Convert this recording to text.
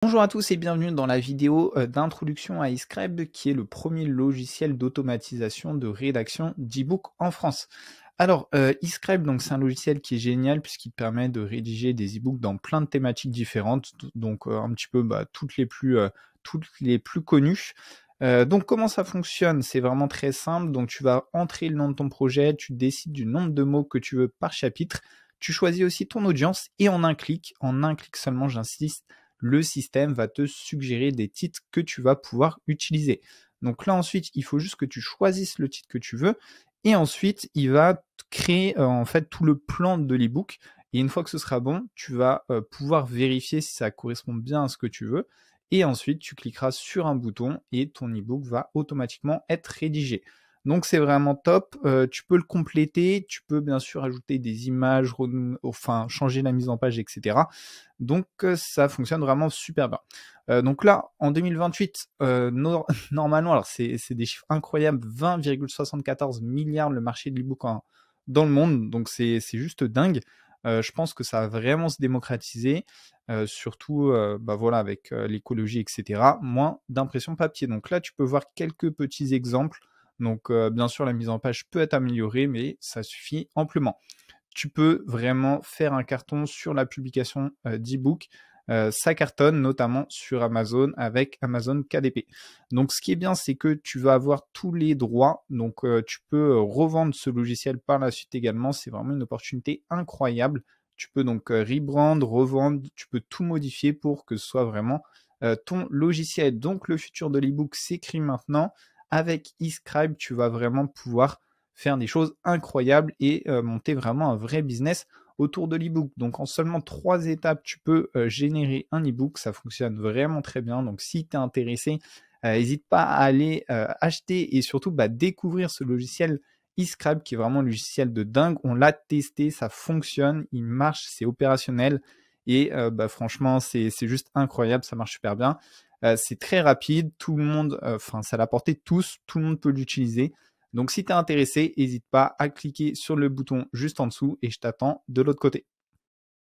Bonjour à tous et bienvenue dans la vidéo d'introduction à eScribe qui est le premier logiciel d'automatisation de rédaction d'e-book en France. Alors, eScribe, donc c'est un logiciel qui est génial puisqu'il te permet de rédiger des e-books dans plein de thématiques différentes, donc un petit peu toutes les plus connues. Donc comment ça fonctionne? C'est vraiment très simple. Donc tu vas entrer le nom de ton projet, tu décides du nombre de mots que tu veux par chapitre, tu choisis aussi ton audience et en un clic seulement, j'insiste, le système va te suggérer des titres que tu vas pouvoir utiliser. Donc là ensuite, il faut juste que tu choisisses le titre que tu veux et ensuite, il va créer en fait tout le plan de l'ebook. Et une fois que ce sera bon, tu vas pouvoir vérifier si ça correspond bien à ce que tu veux. Et ensuite, tu cliqueras sur un bouton et ton ebook va automatiquement être rédigé. Donc c'est vraiment top, tu peux le compléter, tu peux bien sûr ajouter des images, enfin changer la mise en page, etc. Donc ça fonctionne vraiment super bien. Donc là, en 2028, normalement, alors c'est des chiffres incroyables, 20,74 milliards le marché de l'e-book dans le monde, donc c'est juste dingue. Je pense que ça va vraiment se démocratiser, surtout voilà, avec l'écologie, etc. Moins d'impression papier. Donc là, tu peux voir quelques petits exemples. Donc bien sûr, la mise en page peut être améliorée, mais ça suffit amplement. Tu peux vraiment faire un carton sur la publication d'e-book. Ça cartonne notamment sur Amazon avec Amazon KDP. Donc ce qui est bien, c'est que tu vas avoir tous les droits. Donc tu peux revendre ce logiciel par la suite également. C'est vraiment une opportunité incroyable. Tu peux donc rebrand, revendre, tu peux tout modifier pour que ce soit vraiment ton logiciel. Donc le futur de l'e-book s'écrit maintenant. Avec eScribe, tu vas vraiment pouvoir faire des choses incroyables et monter vraiment un vrai business autour de l'e-book. Donc en seulement 3 étapes, tu peux générer un e-book. Ça fonctionne vraiment très bien. Donc si tu es intéressé, n'hésite pas à aller acheter et surtout découvrir ce logiciel eScribe qui est vraiment un logiciel de dingue. On l'a testé, ça fonctionne, il marche, c'est opérationnel et franchement, c'est juste incroyable, ça marche super bien. C'est très rapide, tout le monde, ça l'a porté tous, tout le monde peut l'utiliser. Donc si tu es intéressé, n'hésite pas à cliquer sur le bouton juste en dessous et je t'attends de l'autre côté.